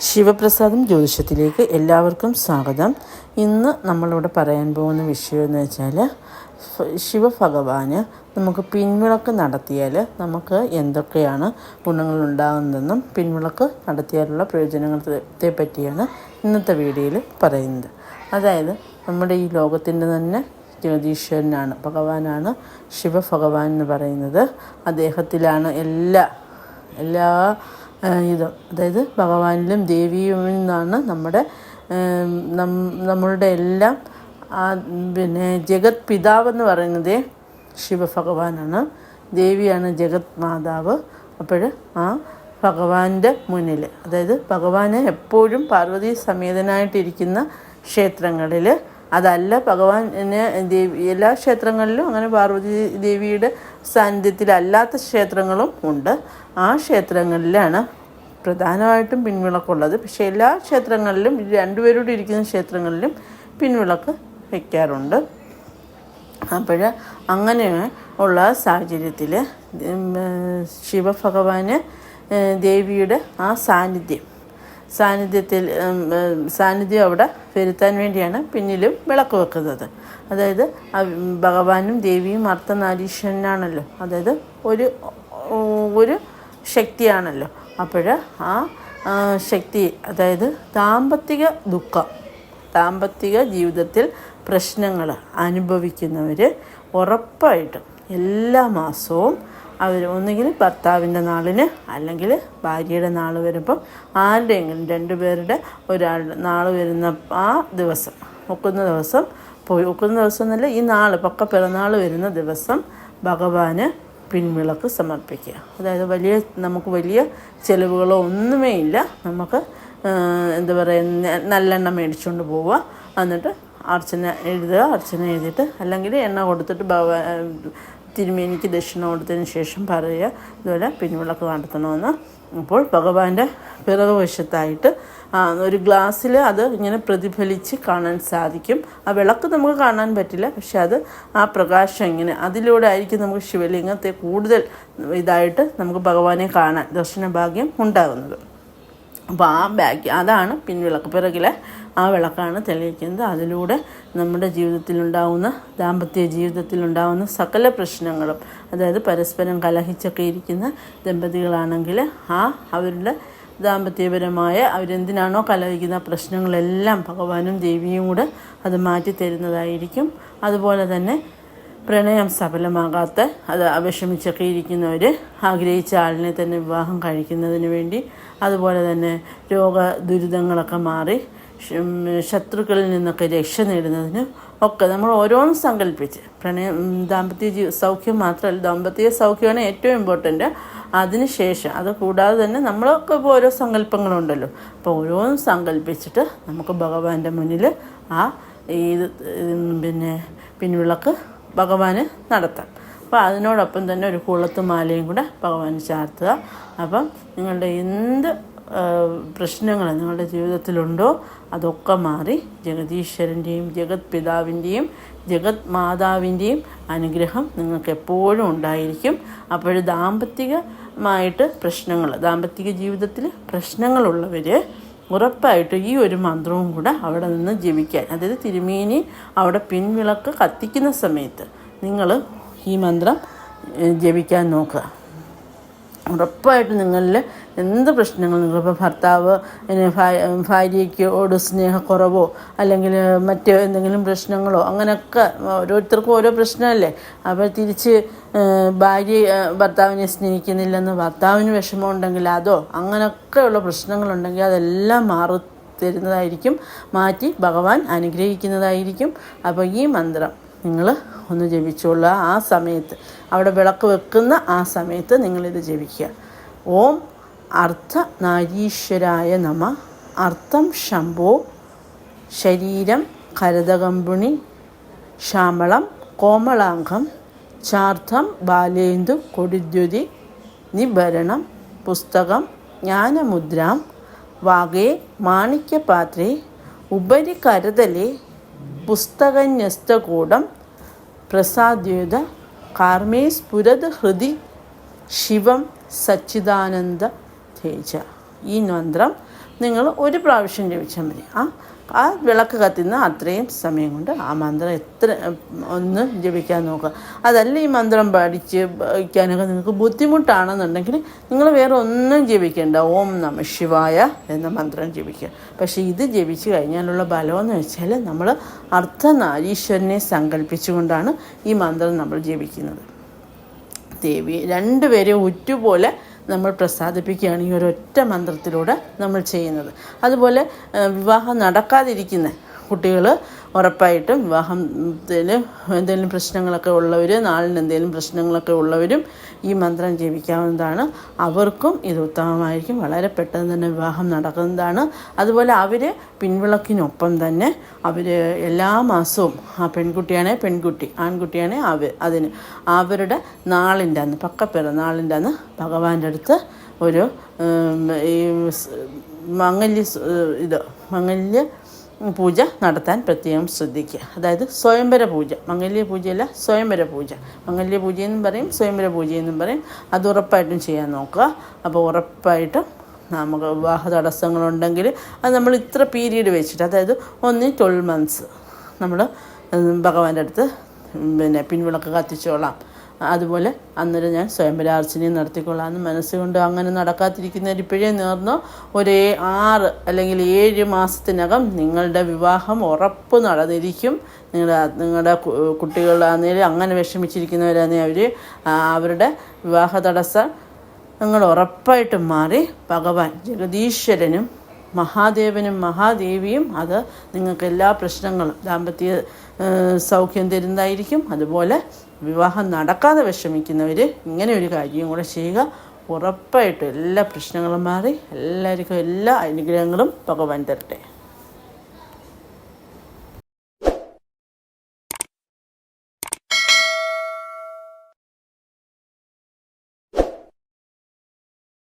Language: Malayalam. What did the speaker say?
ശിവപ്രസാദം ജ്യോതിഷത്തിലേക്ക് എല്ലാവർക്കും സ്വാഗതം. ഇന്ന് നമ്മളിവിടെ പറയാൻ പോകുന്ന വിഷയം എന്ന് വെച്ചാൽ, ശിവഭഗവാന് നമുക്ക് പിൻവിളക്ക് നടത്തിയാൽ നമുക്ക് എന്തൊക്കെയാണ് ഗുണങ്ങളുണ്ടാകുന്നതെന്നും പിൻവിളക്ക് നടത്തിയാലുള്ള പ്രയോജനങ്ങളെ പറ്റിയാണ് ഇന്നത്തെ വീഡിയോയിൽ പറയുന്നത്. അതായത് നമ്മുടെ ഈ ലോകത്തിൻ്റെ തന്നെ ജ്യോതിഷനാണ്, ഭഗവാനാണ് ശിവഭഗവാൻ എന്ന് പറയുന്നത്. അദ്ദേഹത്തിലാണ് എല്ലാ ഇതും, അതായത് ഭഗവാനിലും ദേവിയിൽ നിന്നാണ് നമ്മളുടെ എല്ലാം. ജഗത് പിതാവെന്ന് പറയുന്നത് ശിവഭഗവാനാണ്, ദേവിയാണ് ജഗത് മാതാവ്. അപ്പോൾ ആ ഭഗവാന്റെ മുന്നിൽ, അതായത് ഭഗവാന് എപ്പോഴും പാർവതി സമേതനായിട്ടിരിക്കുന്ന ക്ഷേത്രങ്ങളിൽ, അതല്ല ഭഗവാന് എല്ലാ ക്ഷേത്രങ്ങളിലും അങ്ങനെ പാർവതി ദേവിയുടെ സാന്നിധ്യത്തിലല്ലാത്ത ക്ഷേത്രങ്ങളും ഉണ്ട്. ആ ക്ഷേത്രങ്ങളിലാണ് പ്രധാനമായിട്ടും പിൻവിളക്കുള്ളത്. പക്ഷേ എല്ലാ ക്ഷേത്രങ്ങളിലും, രണ്ടുപേരോട് ഇരിക്കുന്ന ക്ഷേത്രങ്ങളിലും പിൻവിളക്ക് വയ്ക്കാറുണ്ട്. അപ്പോൾ അങ്ങനെ ഉള്ള സാഹചര്യത്തിൽ ശിവഭഗവാന് ദേവിയുടെ ആ സാന്നിധ്യം അവിടെ വരുത്താൻ വേണ്ടിയാണ് പിന്നിലും വിളക്ക് വെക്കുന്നത്. അതായത് ഭഗവാനും ദേവിയും അർദ്ധനാരീശ്വരനാണല്ലോ, അതായത് ഒരു ശക്തിയാണല്ലോ. അപ്പോൾ ആ ശക്തി, അതായത് ദാമ്പത്തിക ജീവിതത്തിൽ പ്രശ്നങ്ങൾ അനുഭവിക്കുന്നവർ ഉറപ്പായിട്ടും എല്ലാ മാസവും അവർ ഒന്നുകിൽ ഭർത്താവിൻ്റെ നാളിന് അല്ലെങ്കിൽ ഭാര്യയുടെ നാൾ വരുമ്പം ആരുടെയെങ്കിലും രണ്ടുപേരുടെ ഒരാളുടെ നാൾ വരുന്ന ആ ദിവസം, ഒക്കുന്ന ദിവസം എന്നല്ല, ഈ നാൾ പിറന്നാൾ വരുന്ന ദിവസം ഭഗവാന് പിൻവിളക്ക് സമർപ്പിക്കുക. അതായത് നമുക്ക് വലിയ ചിലവുകളോ ഒന്നുമേ ഇല്ല. നമുക്ക് നല്ലെണ്ണ മേടിച്ചുകൊണ്ട് പോവുക, എന്നിട്ട് അർച്ചന എഴുതിയിട്ട് അല്ലെങ്കിൽ എണ്ണ കൊടുത്തിട്ട് തിരുമേനിക്ക് ദക്ഷിണ കൊടുത്തതിന് ശേഷം പറയുക, ഇതുപോലെ പിൻവിളക്ക് നടത്തണമെന്ന്. അപ്പോൾ ഭഗവാന്റെ പിറകുവശത്തായിട്ട് ഒരു ഗ്ലാസ്സിൽ അത് ഇങ്ങനെ പ്രതിഫലിച്ച് കാണാൻ സാധിക്കും. ആ വിളക്ക് നമുക്ക് കാണാൻ പറ്റില്ല, പക്ഷെ ആ പ്രകാശം ഇങ്ങനെ അതിലൂടെ ആയിരിക്കും നമുക്ക് ശിവലിംഗത്തെ കൂടുതൽ ഇതായിട്ട് നമുക്ക് ഭഗവാനെ കാണാൻ ദർശനഭാഗ്യം ഉണ്ടാകുന്നത്. അപ്പോൾ അതാണ് പിൻവിളക്ക്. പിറകിലെ ആ വിളക്കാണ് തെളിയിക്കുന്നത്. അതിലൂടെ നമ്മുടെ ദാമ്പത്യ ജീവിതത്തിലുണ്ടാകുന്ന സകല പ്രശ്നങ്ങളും, അതായത് പരസ്പരം കലഹിച്ചൊക്കെ ഇരിക്കുന്ന ദമ്പതികളാണെങ്കിൽ അവരുടെ ദാമ്പത്യപരമായ അവരെന്തിനാണോ കലഹിക്കുന്ന പ്രശ്നങ്ങളെല്ലാം ഭഗവാനും ദേവിയും കൂടെ അത് മാറ്റി തരുന്നതായിരിക്കും. അതുപോലെ തന്നെ പ്രണയം സഫലമാകാത്ത, അത് വിഷമിച്ചൊക്കെ ഇരിക്കുന്നവർ ആഗ്രഹിച്ച ആളിനെ തന്നെ വിവാഹം കഴിക്കുന്നതിന് വേണ്ടി, അതുപോലെ തന്നെ രോഗദുരിതങ്ങളൊക്കെ മാറി ശത്രുക്കളിൽ നിന്നൊക്കെ രക്ഷ നേടുന്നതിന് ഒക്കെ നമ്മൾ ഓരോന്നും സങ്കല്പിച്ച് ദാമ്പത്യ സൗഖ്യം മാത്രമല്ല, ദാമ്പത്യ സൗഖ്യമാണ് ഏറ്റവും ഇമ്പോർട്ടൻ്റ്. അതിനുശേഷം അത് കൂടാതെ തന്നെ നമ്മളൊക്കെ ഇപ്പോൾ ഓരോ സങ്കല്പങ്ങളുണ്ടല്ലോ. അപ്പോൾ ഓരോന്നും സങ്കല്പിച്ചിട്ട് നമുക്ക് ഭഗവാന്റെ മുന്നിൽ പിൻവിളക്ക് ഭഗവാന് നടത്താം. അപ്പോൾ അതിനോടൊപ്പം തന്നെ ഒരു കുളത്ത് മാലയും കൂടെ ഭഗവാന് ചാർത്തുക. അപ്പം നിങ്ങളുടെ എന്ത് പ്രശ്നങ്ങൾ നിങ്ങളുടെ ജീവിതത്തിലുണ്ടോ അതൊക്കെ മാറി ജഗദീശ്വരൻ്റെയും ജഗത് പിതാവിൻ്റെയും ജഗത് മാതാവിൻ്റെയും അനുഗ്രഹം നിങ്ങൾക്ക് എപ്പോഴും ഉണ്ടായിരിക്കും. അപ്പോൾ ദാമ്പത്തിക ജീവിതത്തിൽ പ്രശ്നങ്ങളുള്ളവർ ഉറപ്പായിട്ട് ഈ ഒരു മന്ത്രവും കൂടെ അവിടെ നിന്ന് ജപിക്കാൻ, അതായത് തിരുമേനി അവിടെ പിൻവിളക്ക് കത്തിക്കുന്ന സമയത്ത് നിങ്ങൾ ഈ മന്ത്രം ജപിക്കാൻ നോക്കുക. ഉറപ്പായിട്ട് നിങ്ങളിൽ എന്ത് പ്രശ്നങ്ങൾ, നിങ്ങളിപ്പോൾ ഭർത്താവ് ഭാര്യയ്ക്കോട് സ്നേഹക്കുറവോ അല്ലെങ്കിൽ മറ്റ് എന്തെങ്കിലും പ്രശ്നങ്ങളോ, അങ്ങനെയൊക്കെ ഓരോരുത്തർക്കും ഓരോ പ്രശ്നമല്ലേ. അപ്പോൾ തിരിച്ച് ഭർത്താവിനെ സ്നേഹിക്കുന്നില്ലെന്ന് ഭർത്താവിന് വിഷമമുണ്ടെങ്കിൽ അതോ അങ്ങനെയൊക്കെയുള്ള പ്രശ്നങ്ങളുണ്ടെങ്കിൽ അതെല്ലാം മാറ്റി ഭഗവാൻ അനുഗ്രഹിക്കുന്നതായിരിക്കും. അപ്പോൾ ഈ മന്ത്രം നിങ്ങൾ ഒന്ന് ജപിച്ചുകൊള്ളുക. ആ സമയത്ത് അവിടെ വിളക്ക് വെക്കുന്ന ആ സമയത്ത് നിങ്ങളിത് ജപിക്കുക. ഓം അർദ്ധനാരീശ്വരായ നമഃ. അർത്ഥം ശംഭോ, ശരീരം കരതകമ്പുണി, ശ്യാമളം കോമളാംഗം, ചാർത്ഥം ബാലേന്ദു കൊടിദ്യുതി, നിഭരണം പുസ്തകം ജ്ഞാനമുദ്രാം, വാഗേ മാണിക്യപാത്രേ, ഉപരി കരതലേ പുസ്തകന്യസ്തകൂടം, പ്രസാദ്യുത കാർമേ സ്ഫുരത് ഹൃദി ശിവം സച്ചിദാനന്ദ തേജ. ഈ മന്ത്രം നിങ്ങൾ ഒരു പ്രാവശ്യം ജപിച്ചാൽ മതി. ആ വിളക്ക് കത്തുന്ന അത്രയും സമയം കൊണ്ട് ആ മന്ത്രം ഒന്ന് ജപിക്കാൻ നോക്കുക. അതല്ല ഈ മന്ത്രം പഠിക്കാനൊക്കെ നിങ്ങൾക്ക് ബുദ്ധിമുട്ടാണെന്നുണ്ടെങ്കിൽ നിങ്ങൾ വേറെ ഒന്നും ജപിക്കേണ്ട, ഓം നമ ശിവായ എന്ന മന്ത്രം ജപിക്കുക. പക്ഷേ ഇത് ജപിച്ച് കഴിഞ്ഞാലുള്ള ബലമെന്ന് വെച്ചാൽ നമ്മൾ അർദ്ധനാരീശ്വരനെ സങ്കല്പിച്ചുകൊണ്ടാണ് ഈ മന്ത്രം നമ്മൾ ജപിക്കുന്നത്. ദേവി രണ്ടുപേരെയും ഉറ്റുപോലെ നമ്മൾ പ്രസാദിപ്പിക്കുകയാണ് ഈ ഒരൊറ്റ മന്ത്രത്തിലൂടെ നമ്മൾ ചെയ്യുന്നത്. അതുപോലെ വിവാഹം നടക്കാതിരിക്കുന്ന കുട്ടികൾ ഉറപ്പായിട്ടും വിവാഹത്തിൽ എന്തെങ്കിലും പ്രശ്നങ്ങളൊക്കെ ഉള്ളവർ, നാളിന് എന്തെങ്കിലും പ്രശ്നങ്ങളൊക്കെ ഉള്ളവരും ഈ മന്ത്രം ജപിക്കാവുന്നതാണ്. അവർക്കും ഇത് ഉത്തമമായിരിക്കും. വളരെ പെട്ടെന്ന് തന്നെ വിവാഹം നടക്കുന്നതാണ്. അതുപോലെ അവർ പിൻവിളക്കിനൊപ്പം തന്നെ അവർ എല്ലാ മാസവും ആ പെൺകുട്ടി, ആൺകുട്ടിയാണെ അതിന് അവരുടെ നാളിൻ്റെ അന്ന്, പക്കപ്പിറന്നാളിൻ്റെ അന്ന് ഭഗവാന്റെ അടുത്ത് ഒരു ഈ മംഗല്യ പൂജ നടത്താൻ പ്രത്യേകം ശ്രദ്ധിക്കുക. അതായത് സ്വയംവര പൂജ, മംഗല്യ പൂജയല്ല സ്വയംവര പൂജ. മംഗല്യ പൂജയെന്നും പറയും, സ്വയംവര പൂജയെന്നും പറയും. അത് ഉറപ്പായിട്ടും ചെയ്യാൻ നോക്കുക. അപ്പോൾ ഉറപ്പായിട്ടും നമുക്ക് വിവാഹ തടസ്സങ്ങളുണ്ടെങ്കിൽ അത് നമ്മൾ ഇത്ര പീരീഡ് വെച്ചിട്ട്, അതായത് 12 months നമ്മൾ ഭഗവാന്റെ അടുത്ത് പിൻവിളക്ക് കത്തിച്ചോളാം. അതുപോലെ അന്നേരം ഞാൻ സ്വയംവരാർച്ചനയും നടത്തിക്കൊള്ളാമെന്ന് മനസ്സുകൊണ്ട് അങ്ങനെ നടക്കാതിരിക്കുന്നവർ ഇപ്പോഴേ നേർന്നോ, 6 അല്ലെങ്കിൽ 7 മാസത്തിനകം നിങ്ങളുടെ വിവാഹം ഉറപ്പ് നടന്നിരിക്കും. നിങ്ങളുടെ കുട്ടികളാണെങ്കിലും അങ്ങനെ വിഷമിച്ചിരിക്കുന്നവരാണെങ്കിൽ അവരുടെ വിവാഹ തടസ്സം നിങ്ങൾ ഉറപ്പായിട്ടും മാറി ഭഗവാൻ ജഗദീശ്വരനും മഹാദേവനും മഹാദേവിയും അത് നിങ്ങൾക്ക് എല്ലാ പ്രശ്നങ്ങളും ദാമ്പത്യ സൗഖ്യം തരുന്നതായിരിക്കും. അതുപോലെ വിവാഹം നടക്കാതെ വിഷമിക്കുന്നവർ ഇങ്ങനെ ഒരു കാര്യം കൂടെ ചെയ്യുക. ഉറപ്പായിട്ടും എല്ലാ പ്രശ്നങ്ങളും മാറി എല്ലാവർക്കും എല്ലാ അനുഗ്രഹങ്ങളും ഭഗവാൻ തരട്ടെ.